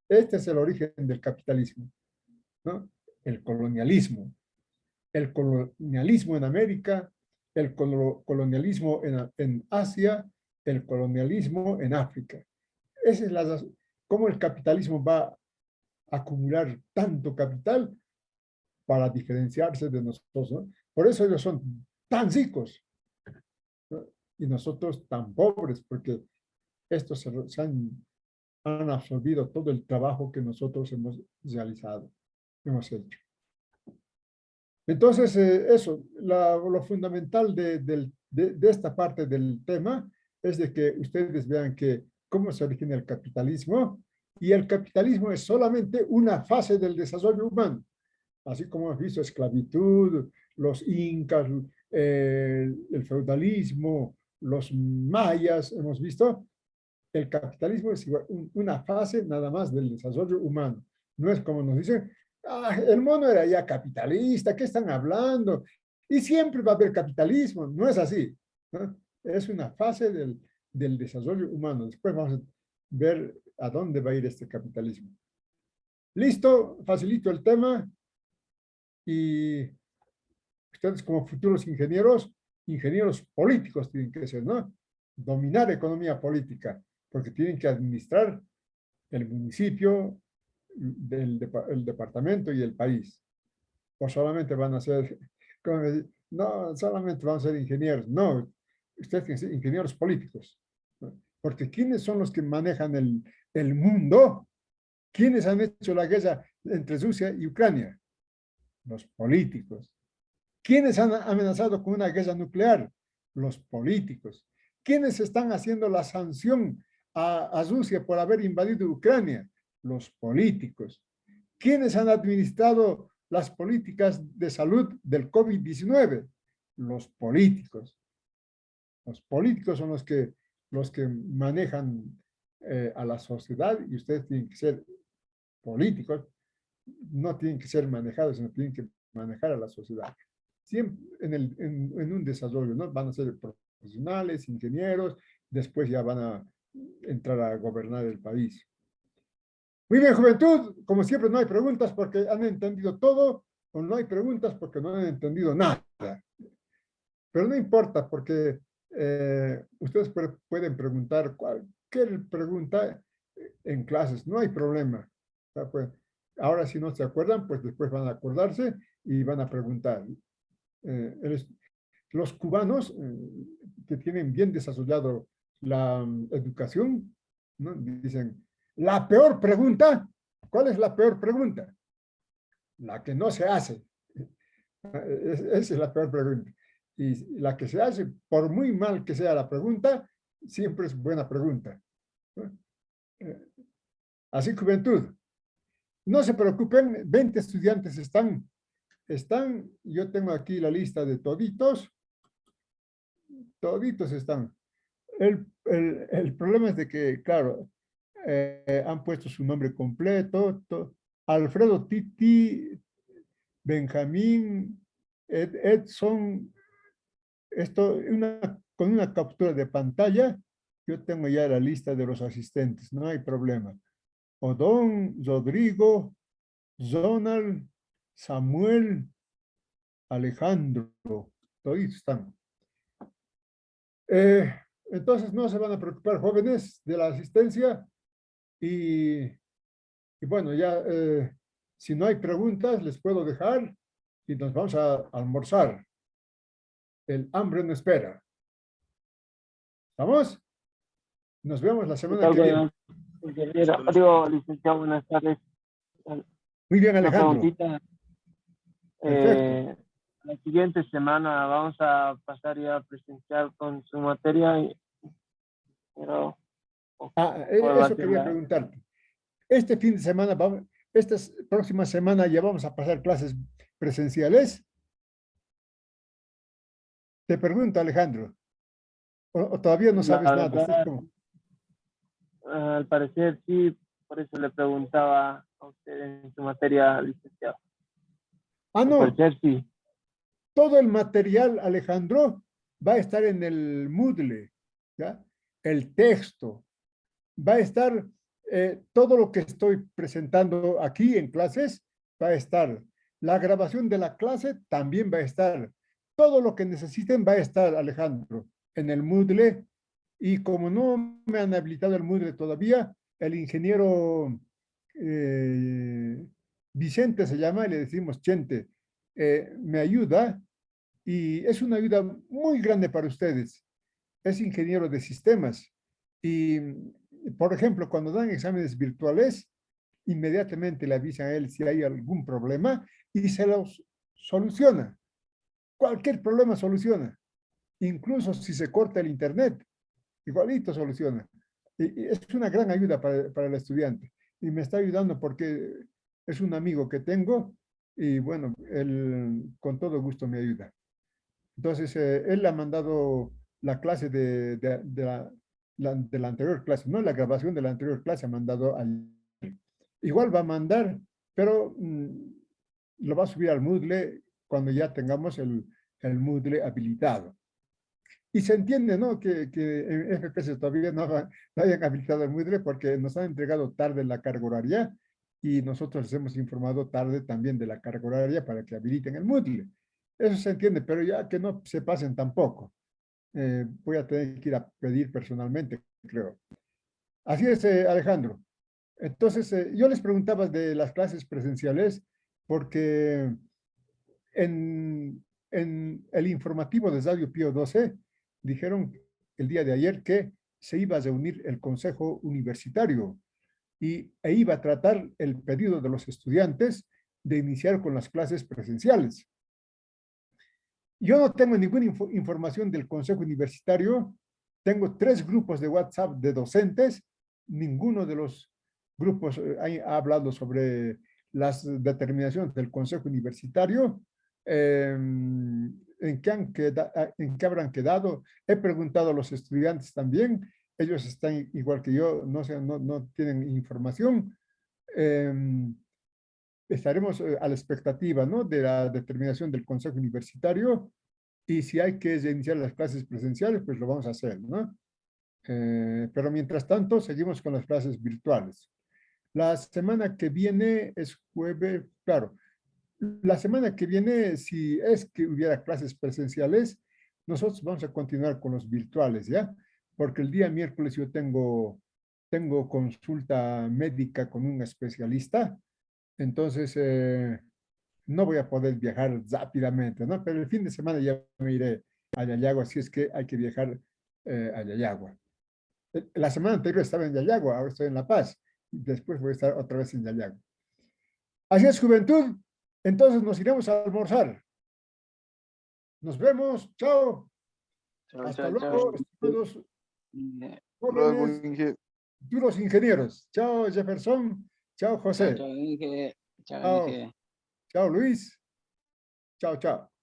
este es el origen del capitalismo, ¿no? El colonialismo. El colonialismo en América, el colonialismo en Asia, el colonialismo en África. Esa es cómo el capitalismo va a acumular tanto capital para diferenciarse de nosotros, ¿no? Por eso ellos son tan ricos, ¿no? Y nosotros tan pobres, porque estos han absorbido todo el trabajo que nosotros hemos realizado, hemos hecho. Entonces, eso, lo fundamental de esta parte del tema es de que ustedes vean que cómo se origina el capitalismo, y el capitalismo es solamente una fase del desarrollo humano, así como hemos visto esclavitud, los incas, el feudalismo, los mayas, hemos visto, el capitalismo es igual, una fase nada más del desarrollo humano. No es como nos dicen, ah, el mono era ya capitalista, ¿qué están hablando? Y siempre va a haber capitalismo, no es así, ¿no? Es una fase del desarrollo humano. Después vamos a ver a dónde va a ir este capitalismo. Listo, facilito el tema y ustedes como futuros ingenieros, ingenieros políticos tienen que ser, ¿no? Dominar economía política, porque tienen que administrar el municipio, el departamento y el país. O solamente van a ser, no, solamente van a ser ingenieros. No, ustedes tienen que ser ingenieros políticos, ¿no? Porque ¿quiénes son los que manejan el mundo? ¿Quiénes han hecho la guerra entre Rusia y Ucrania? Los políticos. ¿Quiénes han amenazado con una guerra nuclear? Los políticos. ¿Quiénes están haciendo la sanción a Rusia por haber invadido Ucrania? Los políticos. ¿Quiénes han administrado las políticas de salud del COVID-19? Los políticos. Los políticos son los que manejan a la sociedad y ustedes tienen que ser políticos, no tienen que ser manejados, sino tienen que manejar a la sociedad. Siempre en un desarrollo, ¿no? Van a ser profesionales, ingenieros, después ya van a entrar a gobernar el país. Muy bien, juventud, como siempre no hay preguntas porque han entendido todo, o no hay preguntas porque no han entendido nada. Pero no importa porque ustedes pueden preguntar cualquier pregunta en clases, no hay problema. O sea, pues, ahora si no se acuerdan, pues después van a acordarse y van a preguntar. Los cubanos que tienen bien desarrollado la educación, ¿no? Dicen, la peor pregunta, ¿cuál es la peor pregunta? La que no se hace. Esa es la peor pregunta. Y la que se hace, por muy mal que sea la pregunta, siempre es buena pregunta. Así, juventud, no se preocupen, 20 estudiantes están, yo tengo aquí la lista de toditos están. El problema es de que, claro, han puesto su nombre completo, Alfredo Titi, Benjamín, Edson, con una captura de pantalla, yo tengo ya la lista de los asistentes, no hay problema. Odón, Rodrigo, Zonal, Samuel, Alejandro, todos están. Entonces no se van a preocupar, jóvenes, de la asistencia y bueno, ya si no hay preguntas les puedo dejar y nos vamos a almorzar. El hambre no espera. ¿Vamos? Nos vemos la semana que viene. Ingeniero, digo, licenciado, buenas tardes. Muy bien, Una Alejandro. preguntita. Perfecto. La siguiente semana vamos a pasar ya a presenciar con su materia, pero ¿cuál va a Eso ser quería preguntarte. Este fin de semana, esta próxima semana ya vamos a pasar clases presenciales. Te pregunto, Alejandro, o todavía no sabes la nada. verdad, al parecer sí, por eso le preguntaba a usted en su materia, licenciado. Al No, parecer sí. todo el material, Alejandro, va a estar en el Moodle, ¿ya? El texto, va a estar, todo lo que estoy presentando aquí en clases, va a estar. La grabación de la clase también va a estar. Todo lo que necesiten va a estar, Alejandro, en el Moodle. Y como no me han habilitado el Moodle todavía, el ingeniero Vicente se llama, y le decimos Chente, me ayuda y es una ayuda muy grande para ustedes. Es ingeniero de sistemas y, por ejemplo, cuando dan exámenes virtuales, inmediatamente le avisan a él si hay algún problema y se los soluciona. Cualquier problema soluciona. Incluso si se corta el internet, igualito soluciona. Y es una gran ayuda para el estudiante. Y me está ayudando porque es un amigo que tengo y bueno, él con todo gusto me ayuda. Entonces, él ha mandado la clase de la anterior clase, no la grabación de la anterior clase ha mandado al... Igual va a mandar, pero lo va a subir al Moodle cuando ya tengamos el Moodle habilitado. Y se entiende, ¿no? Que en FPS todavía no hayan habilitado el Moodle porque nos han entregado tarde la carga horaria y nosotros les hemos informado tarde también de la carga horaria para que habiliten el Moodle. Eso se entiende, pero ya que no se pasen tampoco. Voy a tener que ir a pedir personalmente, creo. Así es, Alejandro. Entonces, yo les preguntaba de las clases presenciales porque en el informativo de Radio Pío 12 dijeron el día de ayer que se iba a reunir el Consejo Universitario e iba a tratar el pedido de los estudiantes de iniciar con las clases presenciales. Yo no tengo ninguna información del Consejo Universitario. Tengo 3 grupos de WhatsApp de docentes. Ninguno de los grupos ha hablado sobre las determinaciones del Consejo Universitario. ¿En qué habrán quedado? He preguntado a los estudiantes también. Ellos están igual que yo, no tienen información. Estaremos a la expectativa, ¿no?, de la determinación del Consejo Universitario, y si hay que iniciar las clases presenciales, pues lo vamos a hacer, ¿no? Pero mientras tanto, seguimos con las clases virtuales. La semana que viene es jueves, claro. La semana que viene, si es que hubiera clases presenciales, nosotros vamos a continuar con los virtuales, ¿ya? Porque el día miércoles yo tengo consulta médica con un especialista. Entonces, no voy a poder viajar rápidamente, ¿no? Pero el fin de semana ya me iré a Yayagua, si es que hay que viajar a Yayagua. La semana anterior estaba en Yayagua, ahora estoy en La Paz. Después voy a estar otra vez en Yayagua. Así es, juventud. Entonces nos iremos a almorzar. Nos vemos. Chao. Chao, Hasta chao, luego, chao. estimados Luego, jóvenes, Inge. futuros ingenieros. Chao, Jefferson. Chao, Chao, José. chao, Inge. Chao, Chao. Inge. Chao, Luis. Chao, chao.